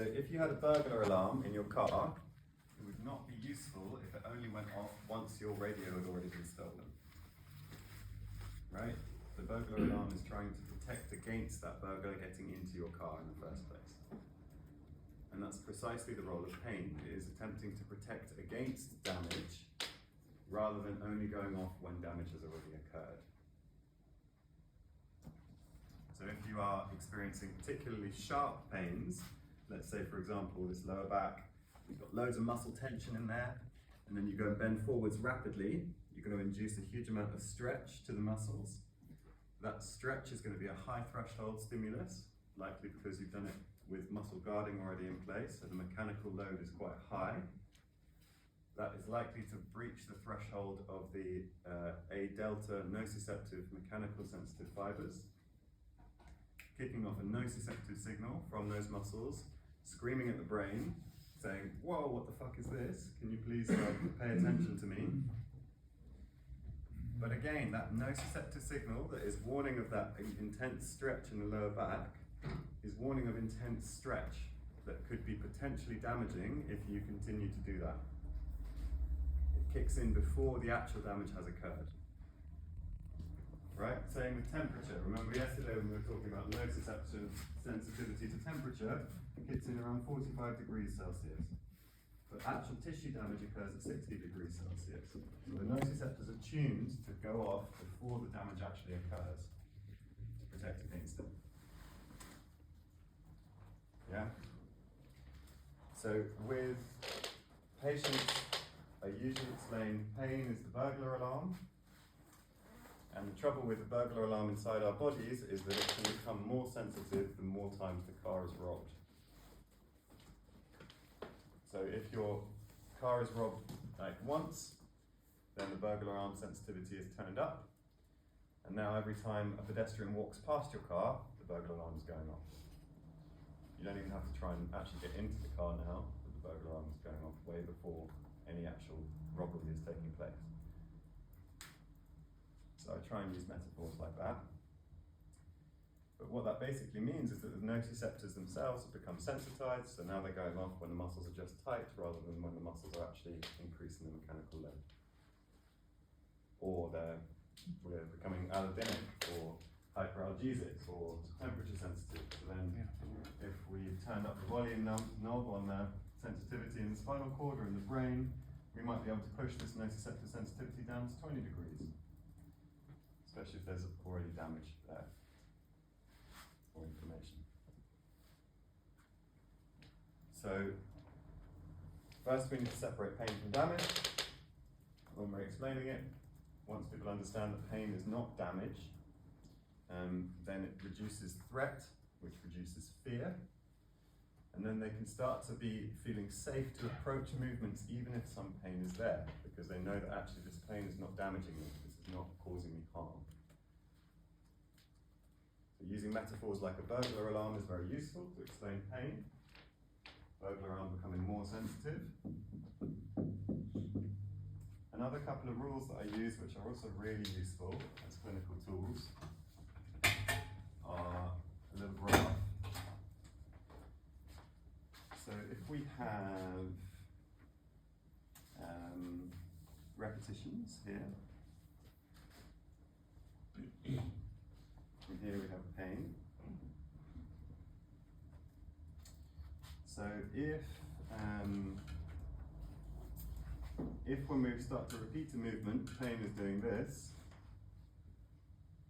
So if you had a burglar alarm in your car, it would not be useful if it only went off once your radio had already been stolen. Right? The burglar alarm is trying to protect against that burglar getting into your car in the first place. And that's precisely the role of pain. It is attempting to protect against damage rather than only going off when damage has already occurred. So if you are experiencing particularly sharp pains, let's say for example this lower back, you've got loads of muscle tension in there, and then you go and bend forwards rapidly, you're going to induce a huge amount of stretch to the muscles. That stretch is going to be a high threshold stimulus, likely because you've done it with muscle guarding already in place, so the mechanical load is quite high. That is likely to breach the threshold of the A delta nociceptive mechanical sensitive fibers, kicking off a nociceptive signal from those muscles, screaming at the brain, saying, whoa, what the fuck is this? Can you please pay attention to me? But again, that nociceptive signal that is warning of that intense stretch in the lower back is warning of intense stretch that could be potentially damaging if you continue to do that. It kicks in before the actual damage has occurred. Right? Same with temperature. Remember yesterday when we were talking about nociception sensitivity to temperature, it kicks in around 45 degrees Celsius. But actual tissue damage occurs at 60 degrees Celsius. So the nociceptors are tuned to go off before the damage actually occurs to protect against it. Yeah? So with patients, I usually explain pain is the burglar alarm. And the trouble with the burglar alarm inside our bodies is that it can become more sensitive the more times the car is robbed. So if your car is robbed like once, then the burglar alarm sensitivity is turned up. And now every time a pedestrian walks past your car, the burglar alarm is going off. You don't even have to try and actually get into the car now, but the burglar alarm is going off way before any actual robbery is taking place. So I try and use metaphors like that. But what that basically means is that the nociceptors themselves have become sensitized, so now they're going off when the muscles are just tight rather than when the muscles are actually increasing the mechanical load. Or we're becoming allergenic or hyperalgesic or temperature sensitive. So then if we turn up the volume knob on the sensitivity in the spinal cord or in the brain, we might be able to push this nociceptive sensitivity down to 20 degrees. Especially if there's already damage there, or inflammation. So, first we need to separate pain from damage. When we're explaining it, once people understand that pain is not damage, then it reduces threat, which reduces fear, and then they can start to be feeling safe to approach movements even if some pain is there, because they know that actually this pain is not damaging them. Not causing me harm. So using metaphors like a burglar alarm is very useful to explain pain. Burglar alarm becoming more sensitive. Another couple of rules that I use, which are also really useful as clinical tools, are a little graph. So if we have repetitions here, and here we have pain. So if when we start to repeat a movement, pain is doing this,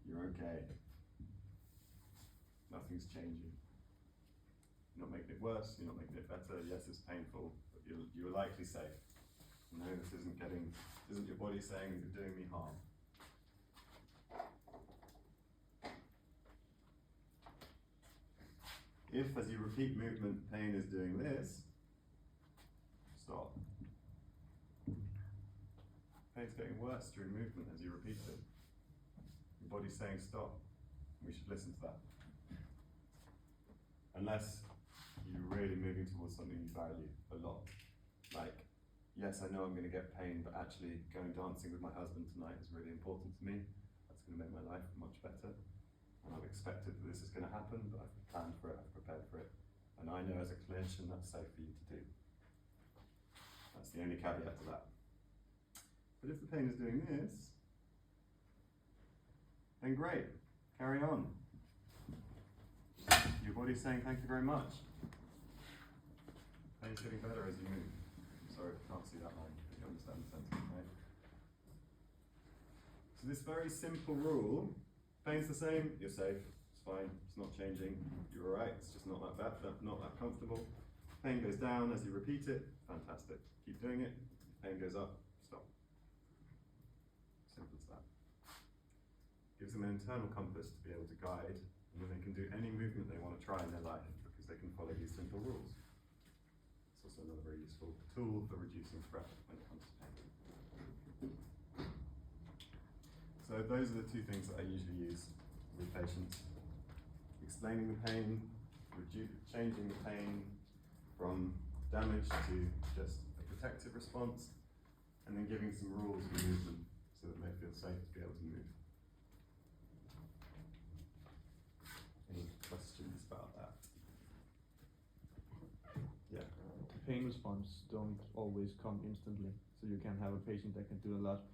you're okay. Nothing's changing. You're not making it worse, you're not making it better. Yes, it's painful, but you're likely safe. No, this isn't your body saying that you're doing me harm. If, as you repeat movement, pain is doing this, stop. Pain's getting worse during movement as you repeat it. Your body's saying stop. We should listen to that. Unless you're really moving towards something you value a lot. Like, yes, I know I'm going to get pain, but actually going dancing with my husband tonight is really important to me. That's going to make my life much better. And I've expected that this is going to happen, but I've planned for it, I've prepared for it. And I know as a clinician intervention that's safe for you to do. That's the only caveat to that. But if the pain is doing this, then great, carry on. Your body's saying thank you very much. Pain's getting better as you move. Sorry if you can't see that line, but you understand the sentiment, right? So this very simple rule, pain's the same, you're safe, it's fine, it's not changing, you're alright, it's just not that bad, not that comfortable. Pain goes down as you repeat it, fantastic. Keep doing it, pain goes up, stop. Simple as that. Gives them an internal compass to be able to guide, and then they can do any movement they want to try in their life because they can follow these simple rules. It's also another very useful tool for reducing threat when it comes to pain. So those are the two things that I usually use with patients. Explaining the pain, changing the pain from damage to just a protective response, and then giving some rules for movement so that they feel safe to be able to move. Any questions about that? Yeah. The pain response don't always come instantly, so you can have a patient that can do a lot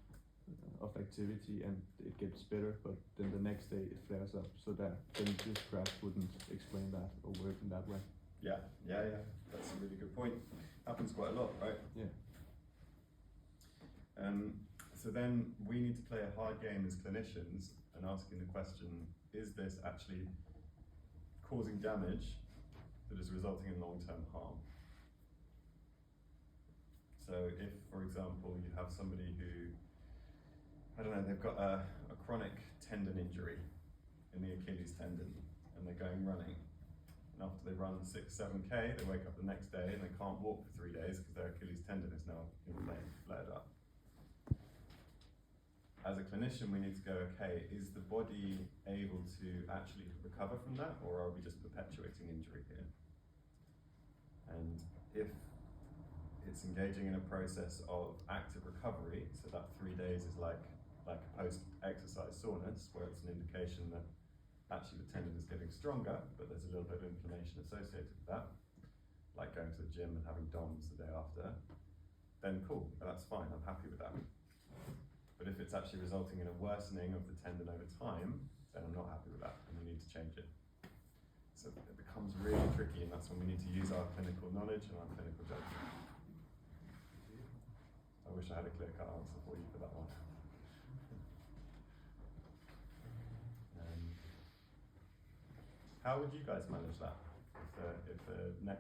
of activity and it gets better, but then the next day it flares up, so that then this graph wouldn't explain that or work in that way. Yeah, that's a really good point. Happens quite a lot, right? Yeah. So then we need to play a hard game as clinicians and asking the question, is this actually causing damage that is resulting in long-term harm? So if, for example, you have somebody who, I don't know, they've got a chronic tendon injury in the Achilles tendon and they're going running. And after they run 6-7K, they wake up the next day and they can't walk for 3 days because their Achilles tendon is now inflamed, flared up. As a clinician, we need to go, okay, is the body able to actually recover from that, or are we just perpetuating injury here? And if it's engaging in a process of active recovery, so that 3 days is like a post-exercise soreness, where it's an indication that actually the tendon is getting stronger, but there's a little bit of inflammation associated with that, like going to the gym and having DOMs the day after, then cool, that's fine, I'm happy with that. But if it's actually resulting in a worsening of the tendon over time, then I'm not happy with that, and we need to change it. So it becomes really tricky, and that's when we need to use our clinical knowledge and our clinical judgment. I wish I had a clear-cut answer for you for that one. How would you guys manage that if the next